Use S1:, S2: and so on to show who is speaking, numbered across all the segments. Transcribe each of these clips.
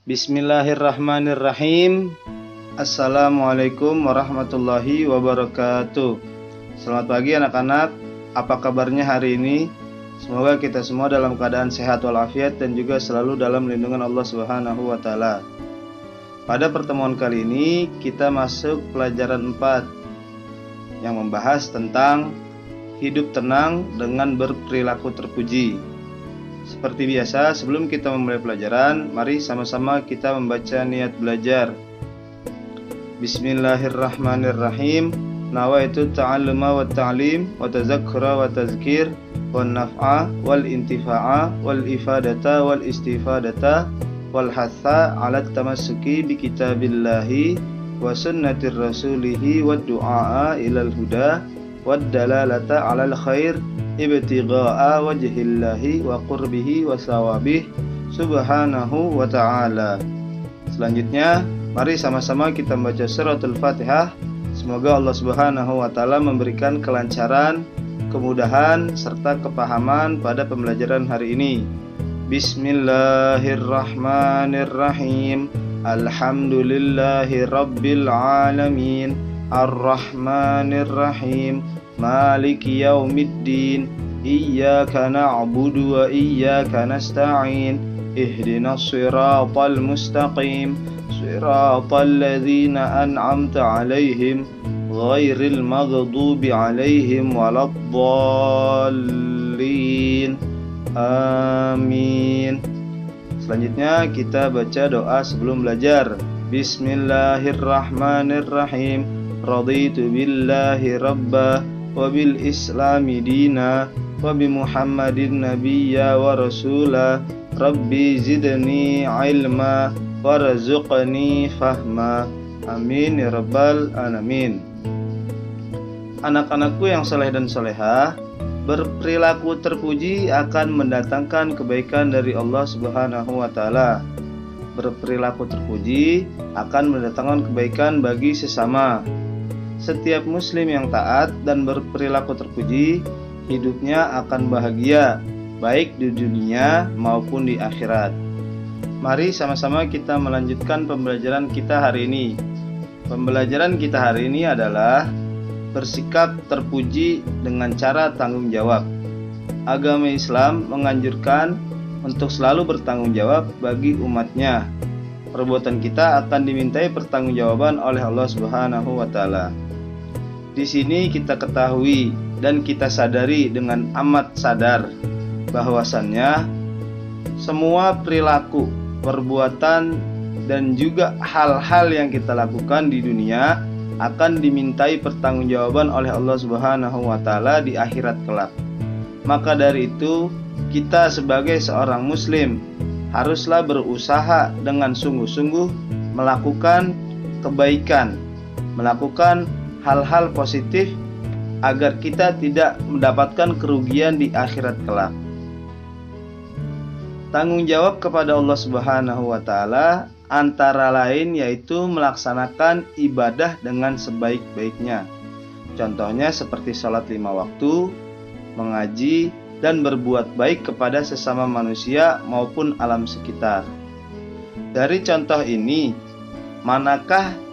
S1: Bismillahirrahmanirrahim. Assalamualaikum warahmatullahi wabarakatuh. Selamat pagi anak-anak. Apa kabarnya hari ini? Semoga kita semua dalam keadaan sehat walafiat dan juga selalu dalam lindungan Allah Subhanahu wa taala. Pada pertemuan kali ini kita masuk pelajaran 4 yang membahas tentang hidup tenang dengan berperilaku terpuji. Seperti biasa, sebelum kita memulai pelajaran, mari sama-sama kita membaca niat belajar. Bismillahirrahmanirrahim. Nawaitu ta'alluma wa ta'lim wa tazakkura wa tazkir wa naf'a wal intifa'a wal ifadata wal istifadata wal hatha 'ala tamassuki bi kitabillahi wa sunnatir rasulihi wad du'a ilal huda wad dalalata 'alal khair ibtigha'a wajhillahi wa qurbihi wa sawabih subhanahu wa ta'ala. Selanjutnya, mari sama-sama kita membaca suratul Fatihah. Semoga Allah Subhanahu wa ta'ala memberikan kelancaran, kemudahan, serta kepahaman pada pembelajaran hari ini. Bismillahirrahmanirrahim. Alhamdulillahi rabbil alamin. Ar-Rahmanirrahim. Maliki yaumiddin. Iyyaka na'budu wa iyyaka nasta'in. Ihdinas siratal mustaqim. Siratal ladzina an'amta 'alaihim ghairil maghdubi 'alaihim waladdallin. Amin. Selanjutnya kita baca doa sebelum belajar. Bismillahirrahmanirrahim. Raditu billahi rabba wa bil islami dina wa bi muhammadin nabiyya wa rasula. Rabbi zidni ilma warzuqni fahma. Amin ya rabbal alamin. Anak-anakku yang saleh dan salehah, berperilaku terpuji akan mendatangkan kebaikan dari Allah Subhanahu wa taala. Berperilaku terpuji akan mendatangkan kebaikan bagi sesama. Setiap muslim yang taat dan berperilaku terpuji, hidupnya akan bahagia, baik di dunia maupun di akhirat. Mari sama-sama kita melanjutkan pembelajaran kita hari ini. Pembelajaran kita hari ini adalah bersikap terpuji dengan cara tanggung jawab. Agama Islam menganjurkan untuk selalu bertanggung jawab bagi umatnya. Perbuatan kita akan dimintai pertanggungjawaban oleh Allah Subhanahu wa taala. Di sini kita ketahui dan kita sadari dengan amat sadar bahwasannya semua perilaku, perbuatan, dan juga hal-hal yang kita lakukan di dunia akan dimintai pertanggungjawaban oleh Allah Subhanahu wa taala di akhirat kelak. Maka dari itu, kita sebagai seorang muslim haruslah berusaha dengan sungguh-sungguh melakukan kebaikan, melakukan hal-hal positif agar kita tidak mendapatkan kerugian di akhirat kelak. Tanggung jawab kepada Allah Subhanahu wa taala antara lain yaitu melaksanakan ibadah dengan sebaik-baiknya. Contohnya seperti salat 5 waktu, mengaji, dan berbuat baik kepada sesama manusia maupun alam sekitar. Dari contoh ini, manakah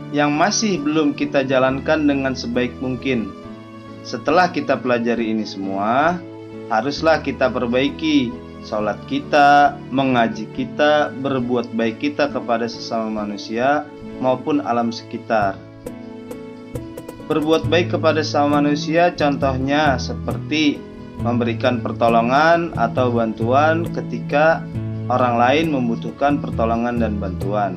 S1: yang masih belum kita jalankan dengan sebaik mungkin? Setelah kita pelajari ini semua, haruslah kita perbaiki salat kita, mengaji kita, berbuat baik kita kepada sesama manusia maupun alam sekitar. Berbuat baik kepada sesama manusia contohnya seperti memberikan pertolongan atau bantuan ketika orang lain membutuhkan pertolongan dan bantuan.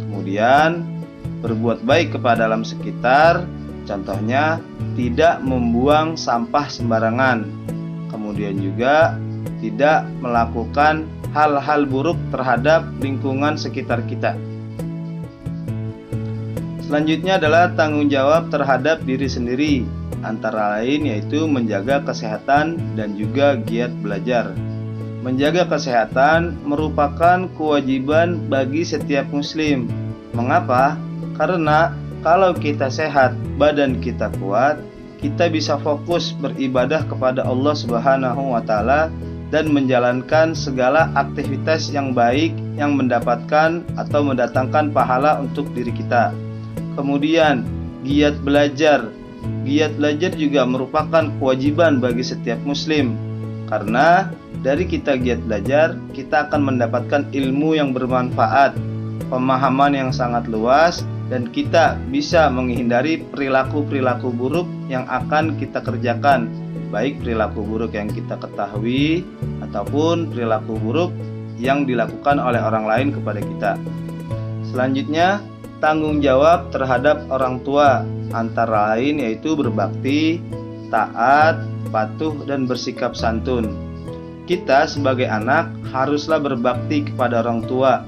S1: Kemudian berbuat baik kepada alam sekitar, contohnya tidak membuang sampah sembarangan. Kemudian juga tidak melakukan hal-hal buruk terhadap lingkungan sekitar kita. Selanjutnya adalah tanggung jawab terhadap diri sendiri, antara lain yaitu menjaga kesehatan dan juga giat belajar. Menjaga kesehatan merupakan kewajiban bagi setiap muslim. Mengapa? Karena kalau kita sehat, badan kita kuat, kita bisa fokus beribadah kepada Allah Subhanahu wa taala dan menjalankan segala aktivitas yang baik yang mendapatkan atau mendatangkan pahala untuk diri kita. Kemudian giat belajar. Giat belajar juga merupakan kewajiban bagi setiap muslim, karena dari kita giat belajar, kita akan mendapatkan ilmu yang bermanfaat, pemahaman yang sangat luas, dan kita bisa menghindari perilaku-perilaku buruk yang akan kita kerjakan, baik perilaku buruk yang kita ketahui ataupun perilaku buruk yang dilakukan oleh orang lain kepada kita. Selanjutnya, tanggung jawab terhadap orang tua, antara lain yaitu berbakti, taat, patuh, dan bersikap santun. Kita sebagai anak haruslah berbakti kepada orang tua,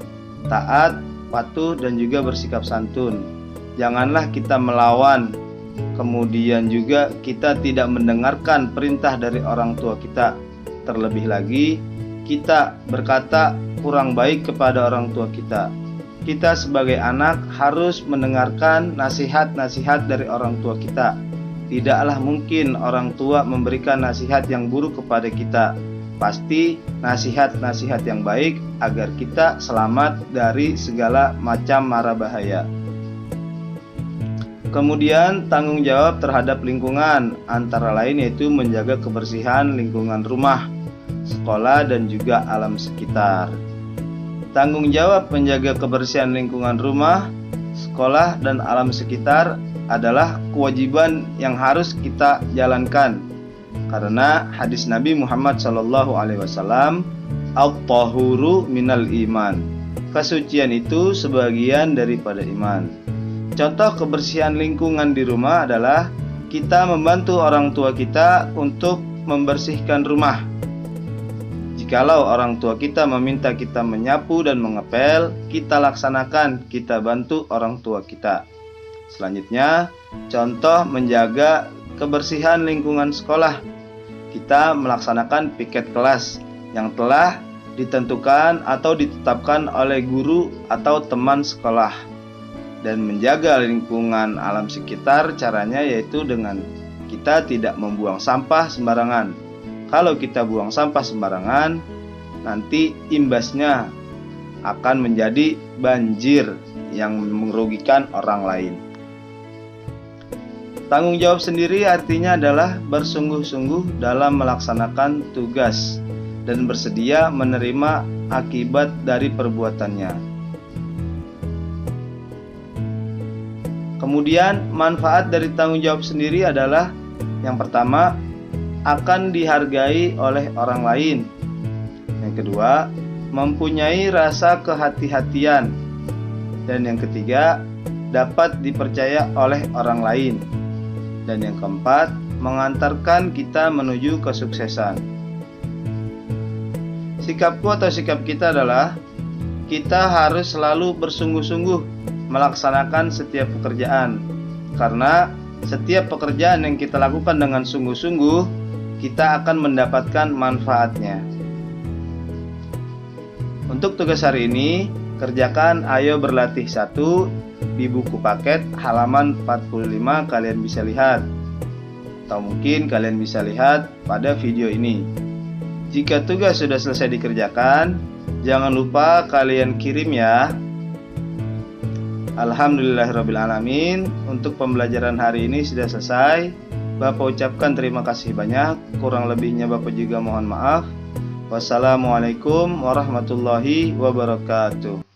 S1: taat, patuh, dan juga bersikap santun. Janganlah kita melawan, kemudian juga kita tidak mendengarkan perintah dari orang tua kita. Terlebih lagi, kita berkata kurang baik kepada orang tua kita. Kita sebagai anak harus mendengarkan nasihat-nasihat dari orang tua kita. Tidaklah mungkin orang tua memberikan nasihat yang buruk kepada kita. Pasti nasihat-nasihat yang baik agar kita selamat dari segala macam mara bahaya. Kemudian tanggung jawab terhadap lingkungan, antara lain yaitu menjaga kebersihan lingkungan rumah, sekolah, dan juga alam sekitar. Tanggung jawab menjaga kebersihan lingkungan rumah, sekolah, dan alam sekitar adalah kewajiban yang harus kita jalankan. Karena hadis Nabi Muhammad SAW, "At-tahuru minal iman." Kesucian itu sebagian daripada iman. Contoh kebersihan lingkungan di rumah adalah kita membantu orang tua kita untuk membersihkan rumah. Jikalau orang tua kita meminta kita menyapu dan mengepel, kita laksanakan, kita bantu orang tua kita. Selanjutnya, contoh menjaga kebersihan lingkungan sekolah. Kita melaksanakan piket kelas yang telah ditentukan atau ditetapkan oleh guru atau teman sekolah. Dan menjaga lingkungan alam sekitar caranya yaitu dengan kita tidak membuang sampah sembarangan. Kalau kita buang sampah sembarangan, nanti imbasnya akan menjadi banjir yang merugikan orang lain. Tanggung jawab sendiri artinya adalah bersungguh-sungguh dalam melaksanakan tugas dan bersedia menerima akibat dari perbuatannya. Kemudian manfaat dari tanggung jawab sendiri adalah yang pertama, akan dihargai oleh orang lain. Yang kedua, mempunyai rasa kehati-hatian. Dan yang ketiga, dapat dipercaya oleh orang lain. Dan yang keempat, mengantarkan kita menuju kesuksesan. Sikapku atau sikap kita adalah kita harus selalu bersungguh-sungguh melaksanakan setiap pekerjaan. Karena setiap pekerjaan yang kita lakukan dengan sungguh-sungguh, kita akan mendapatkan manfaatnya. Untuk tugas hari ini, kerjakan Ayo Berlatih 1 di buku paket halaman 45 kalian bisa lihat. Atau mungkin kalian bisa lihat pada video ini. Jika tugas sudah selesai dikerjakan, jangan lupa kalian kirim ya. Alhamdulillahirrabbilalamin. Untuk pembelajaran hari ini sudah selesai. Bapak ucapkan terima kasih banyak. Kurang lebihnya Bapak juga mohon maaf. Wassalamualaikum warahmatullahi wabarakatuh.